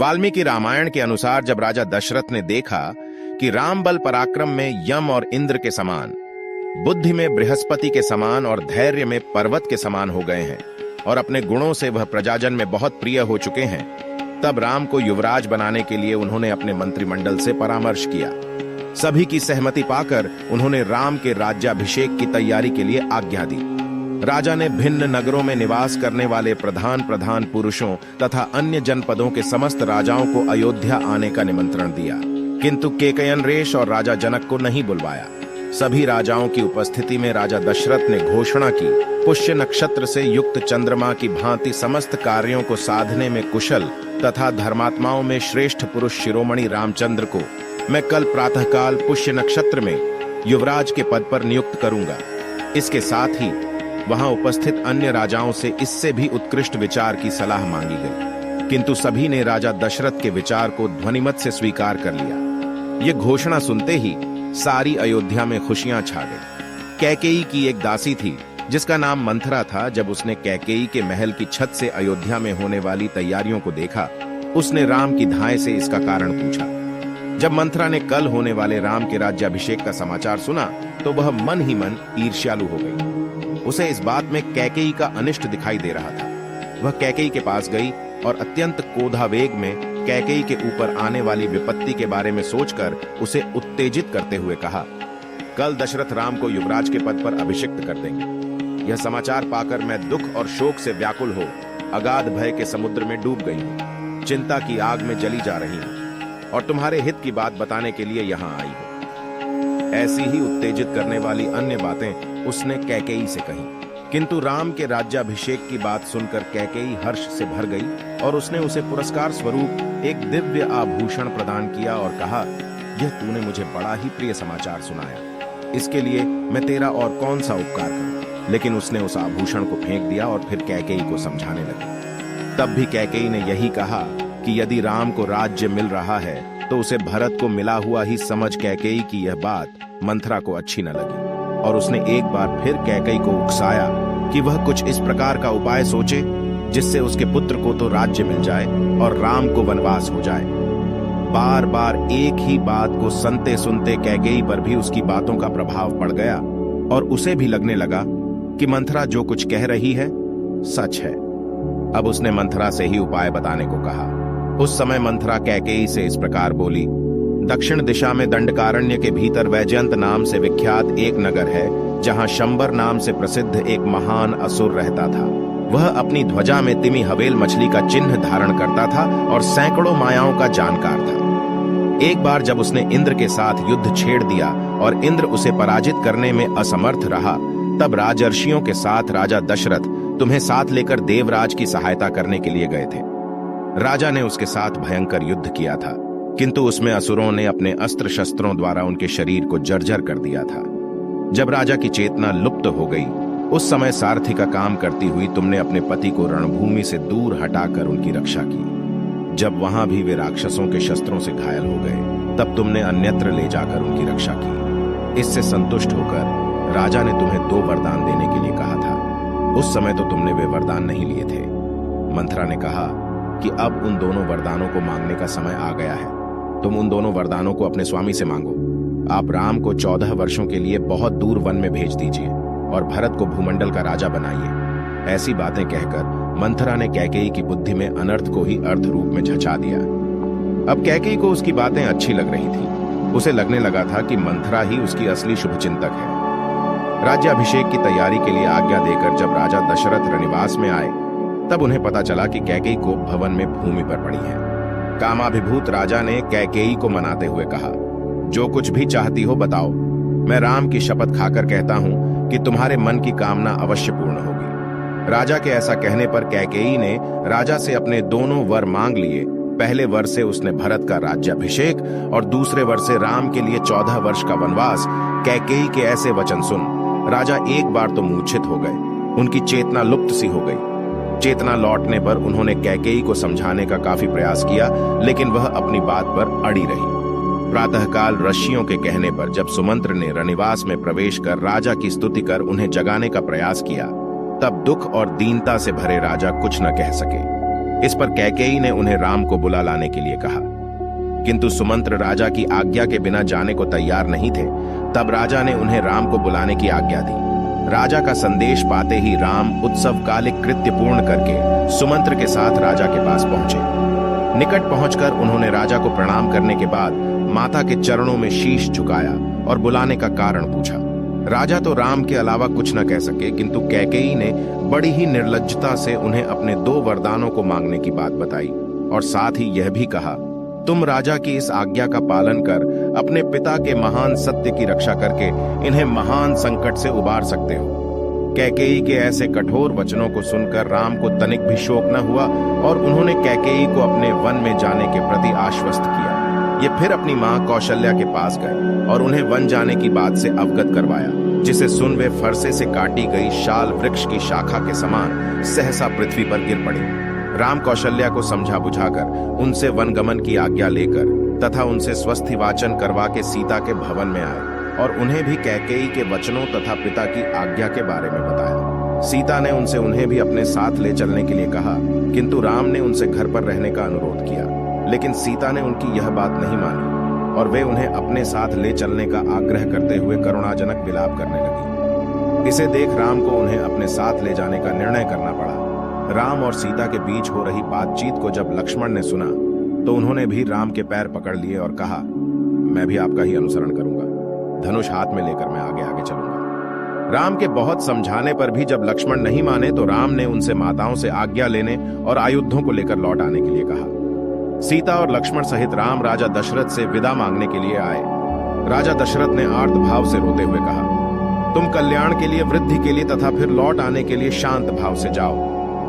वाल्मीकि रामायण के अनुसार जब राजा दशरथ ने देखा कि राम बल पराक्रम में यम और इंद्र के समान, बुद्धि में बृहस्पति के समान और धैर्य में पर्वत के समान हो गए हैं और अपने गुणों से वह प्रजाजन में बहुत प्रिय हो चुके हैं, तब राम को युवराज बनाने के लिए उन्होंने अपने मंत्रिमंडल से परामर्श किया। सभी की सहमति पाकर उन्होंने राम के राज्याभिषेक की तैयारी के लिए आज्ञा दी। राजा ने भिन्न नगरों में निवास करने वाले प्रधान पुरुषों तथा अन्य जनपदों के समस्त राजाओं को अयोध्या आने का निमंत्रण दिया, किंतु केकयनरेश और राजा जनक को नहीं बुलवाया। सभी राजाओं की उपस्थिति में राजा दशरथ ने घोषणा की, पुष्य नक्षत्र से युक्त चंद्रमा की भांति समस्त कार्यों को साधने में कुशल तथा धर्मात्माओं में श्रेष्ठ पुरुष शिरोमणि रामचंद्र को मैं कल प्रातःकाल पुष्य नक्षत्र में युवराज के पद पर नियुक्त करूंगा। इसके साथ ही वहां उपस्थित अन्य राजाओं से इससे भी उत्कृष्ट विचार की सलाह मांगी गई, किंतु सभी ने राजा दशरथ के विचार को ध्वनिमत से स्वीकार कर लिया। ये घोषणा सुनते ही सारी अयोध्या में खुशियां छा गई। कैकेयी की एक दासी थी जिसका नाम मंथरा था। जब उसने कैकेयी के महल की छत से अयोध्या में होने वाली तैयारियों को देखा, उसने राम की धाय से इसका कारण पूछा। जब मंथरा ने कल होने वाले राम के राज्याभिषेक का समाचार सुना तो वह मन ही मन ईर्ष्यालु हो गई। उसे इस बात में कैकेयी का अनिष्ट दिखाई दे रहा था। वह कैकेयी के पास गई और अत्यंत क्रोधावेग में कैकेयी के ऊपर आने वाली विपत्ति के बारे में सोचकर उसे उत्तेजित करते हुए कहा, कल दशरथ राम को युवराज के पद पर अभिषिक्त कर देंगे। यह समाचार पाकर मैं दुख और शोक से व्याकुल हो अगाध भय के समुद्र में डूब गई हूँ, चिंता की आग में जली जा रही हूँ और तुम्हारे हित की बात बताने के लिए यहाँ आई हूँ। ऐसी ही उत्तेजित करने वाली अन्य बातें उसने कैकेयी से कही, किंतु राम के राज्याभिषेक की बात सुनकर कैकेयी हर्ष से भर गई और उसने उसे पुरस्कार स्वरूप एक दिव्य आभूषण प्रदान किया और कहा, यह तूने मुझे बड़ा ही प्रिय समाचार सुनाया, इसके लिए मैं तेरा और कौन सा उपकार करूं। लेकिन उसने उस आभूषण को फेंक दिया और फिर कैकेयी को समझाने लगी। तब भी कैकेयी ने यही कहा कि यदि राम को राज्य मिल रहा है तो उसे भरत को मिला हुआ ही समझ कैकेयी की यह बात मंथरा को अच्छी न लगी और उसने एक बार फिर कैकेयी को उकसाया कि वह कुछ इस प्रकार का उपाय सोचे जिससे उसके पुत्र को तो राज्य मिल जाए और राम को वनवास हो जाए। बार बार एक ही बात को सुनते सुनते कैकेयी पर भी उसकी बातों का प्रभाव पड़ गया और उसे भी लगने लगा कि मंथरा जो कुछ कह रही है सच है। अब उसने मंथरा से ही उपाय बताने को कहा। उस समय मंथरा कैकेयी से इस प्रकार बोली, दक्षिण दिशा में दंडकारण्य के भीतर वैजयंत नाम से विख्यात एक नगर है, जहां शंबर नाम से प्रसिद्ध एक महान असुर रहता था। वह अपनी ध्वजा में तिमी हवेल मछली का चिन्ह धारण करता था और सैकड़ों मायाओं का जानकार था। एक बार जब उसने इंद्र के साथ युद्ध छेड़ दिया और इंद्र उसे पराजित करने में असमर्थ रहा, तब राजर्षियों के साथ राजा दशरथ तुम्हें साथ लेकर देवराज की सहायता करने के लिए गए थे। राजा ने उसके साथ भयंकर युद्ध किया था, किंतु उसमें असुरों ने अपने अस्त्र शस्त्रों द्वारा उनके शरीर को जर्जर कर दिया था। जब राजा की चेतना लुप्त हो गई, उस समय सारथी का काम करती हुई तुमने अपने पति को रणभूमि से दूर हटाकर उनकी रक्षा की। जब वहां भी वे राक्षसों के शस्त्रों से घायल हो गए, तब तुमने अन्यत्र ले जाकर उनकी रक्षा की। इससे संतुष्ट होकर राजा ने तुम्हें 2 वरदान देने के लिए कहा था। उस समय तो तुमने वे वरदान नहीं लिए थे। मंथरा ने कहा कि अब उन दोनों वरदानों को मांगने का समय आ गया है। तुम उन दोनों वरदानों को अपने स्वामी से मांगो। आप राम को 14 वर्षों के लिए बहुत दूर वन में भेज दीजिए और भरत को भूमंडल का राजा बनाइए। ऐसी बातें कहकर मंथरा ने कैकेयी की बुद्धि में अनर्थ को ही अर्थ रूप में झचा दिया। अब कैकेयी को उसकी बातें अच्छी लग रही थी। उसे लगने लगा था कि मंथरा ही उसकी असली शुभचिंतक है। राज्याभिषेक की तैयारी के लिए आज्ञा देकर जब राजा दशरथ रनिवास में आए, तब उन्हें पता चला कि कैकेयी को भवन में भूमि पर पड़ी है। कामाभिभूत राजा ने कैकेयी को मनाते हुए कहा, जो कुछ भी चाहती हो बताओ, मैं राम की शपथ खाकर कहता हूं कि तुम्हारे मन की कामना अवश्य पूर्ण होगी। राजा के ऐसा कहने पर कैकेयी ने राजा से अपने दोनों वर मांग लिए। पहले वर से उसने भरत का राज्याभिषेक और दूसरे वर से राम के लिए 14 वर्ष का वनवास। कैकेयी के ऐसे वचन सुन राजा एक बार तो मूर्छित हो गए। उनकी चेतना लुप्त सी हो गई। चेतना लौटने पर उन्होंने कैकेयी को समझाने का काफी प्रयास किया, लेकिन वह अपनी बात पर अड़ी रही। प्रातःकाल ऋषियों के कहने पर जब सुमंत्र ने रनिवास में प्रवेश कर राजा की स्तुति कर उन्हें जगाने का प्रयास किया, तब दुख और दीनता से भरे राजा कुछ न कह सके। इस पर कैकेयी ने उन्हें राम को बुला लाने के लिए कहा, किंतु सुमंत्र राजा की आज्ञा के बिना जाने को तैयार नहीं थे। तब राजा ने उन्हें राम को बुलाने की आज्ञा दी। राजा का संदेश पाते ही राम उत्सवकालिक कृत्य पूर्ण करके सुमंत्र के साथ राजा के पास पहुंचे। निकट पहुंचकर उन्होंने राजा को प्रणाम करने के बाद माता के चरणों में शीश झुकाया और बुलाने का कारण पूछा। राजा तो राम के अलावा कुछ न कह सके, किंतु कैकेयी ने बड़ी ही निर्लज्जता से उन्हें अपने 2 वरदानों को मांगने की बात बताई और साथ ही यह भी कहा, तुम राजा की इस आज्ञा का पालन कर अपने पिता के महान सत्य की रक्षा करके इन्हें महान संकट से उबार सकते हो। कैकेयी के ऐसे कठोर वचनों को सुनकर राम को तनिक भी शोक न हुआ और उन्होंने कैकेयी को अपने वन में जाने के प्रति आश्वस्त किया। ये फिर अपनी मां कौशल्या के पास गए और उन्हें वन जाने की बात से अवगत करवाया, जिसे सुन वे फरसे से काटी गई शाल वृक्ष की शाखा के समान सहसा पृथ्वी पर गिर पड़ी। राम कौशल्या को समझा बुझाकर उनसे वनगमन की आज्ञा लेकर तथा उनसे स्वस्थि वाचन करवा के सीता के भवन में आए और उन्हें भी कैकेयी के वचनों तथा पिता की आज्ञा के बारे में बताया। सीता ने उनसे उन्हें भी अपने साथ ले चलने के लिए कहा, किंतु राम ने उनसे घर पर रहने का अनुरोध किया, लेकिन सीता ने उनकी यह बात नहीं मानी और वे उन्हें अपने साथ ले चलने का आग्रह करते हुए करुणाजनक विलाप करने लगी। इसे देख राम को उन्हें अपने साथ ले जाने का निर्णय करना पड़ा। राम और सीता के बीच हो रही बातचीत को जब लक्ष्मण ने सुना तो उन्होंने भी राम के पैर पकड़ लिए और कहा, मैं भी आपका ही अनुसरण करूंगा, धनुष हाथ में लेकर मैं आगे आगे चलूंगा। राम के बहुत समझाने पर भी जब लक्ष्मण नहीं माने तो राम ने उनसे माताओं से आज्ञा लेने और आयुधों को लेकर लौट आने के लिए कहा। सीता और लक्ष्मण सहित राम राजा दशरथ से विदा मांगने के लिए आए। राजा दशरथ ने आर्त भाव से रोते हुए कहा, तुम कल्याण के लिए, वृद्धि के लिए तथा फिर लौट आने के लिए शांत भाव से जाओ।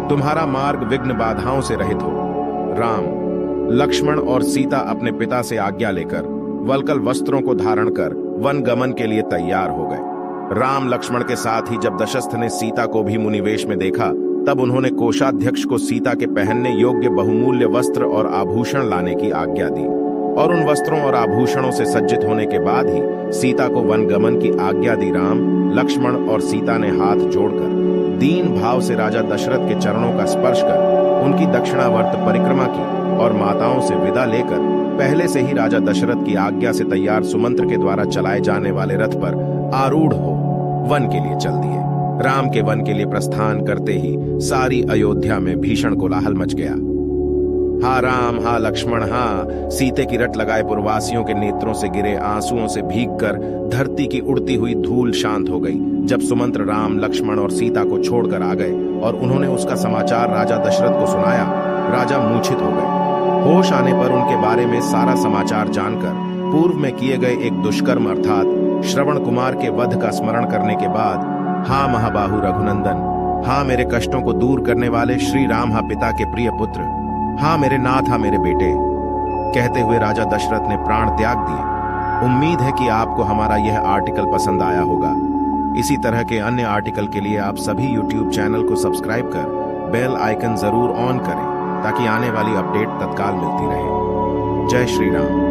तुम्हारा मार्ग विघ्न बाधाओं से रहित हो। राम, लक्ष्मण और सीता अपने पिता से आज्ञा लेकर वल्कल वस्त्रों को धारण कर वन गमन के लिए तैयार हो गए। राम लक्ष्मण के साथ ही जब दशस्थ ने सीता को भी मुनिवेश में देखा तब उन्होंने कोषाध्यक्ष को सीता के पहनने योग्य बहुमूल्य वस्त्र और आभूषण लाने की आज्ञा दी और उन वस्त्रों और आभूषणों से सज्जित होने के बाद ही सीता को वन गमन की आज्ञा दी। राम, लक्ष्मण और सीता ने हाथ जोड़कर दीन भाव से राजा दशरथ के चरणों का स्पर्श कर उनकी दक्षिणावर्त परिक्रमा की और माताओं से विदा लेकर पहले से ही राजा दशरथ की आज्ञा से तैयार सुमंत्र के द्वारा चलाए जाने वाले रथ पर आरूढ़ हो वन के लिए चल दिए। राम के वन के लिए प्रस्थान करते ही सारी अयोध्या में भीषण कोलाहल मच गया। हा राम, हा लक्ष्मण, हा सीते की रट लगाए पुरवासियों के नेत्रों से गिरे आंसुओं से भीगकर धरती की उड़ती हुई धूल शांत हो गई जब सुमंत्र राम, लक्ष्मण और सीता को छोड़कर आ गए और उन्होंने उसका समाचार राजा दशरथ को सुनाया। राजा मूर्छित हो गए। होश आने पर उनके बारे में सारा समाचार जानकर पूर्व में किए गए एक दुष्कर्म अर्थात श्रवण कुमार के वध का स्मरण करने के बाद, हा महाबाहु रघुनंदन, हा मेरे कष्टों को दूर करने वाले श्री राम, हा पिता के प्रिय पुत्र, हा मेरे नाथ, हा मेरे बेटे, कहते हुए राजा दशरथ ने प्राण त्याग दिए। उम्मीद है कि आपको हमारा यह आर्टिकल पसंद आया होगा। इसी तरह के अन्य आर्टिकल के लिए आप सभी YouTube चैनल को सब्सक्राइब कर बेल आइकन जरूर ऑन करें ताकि आने वाली अपडेट तत्काल मिलती रहे। जय श्री राम।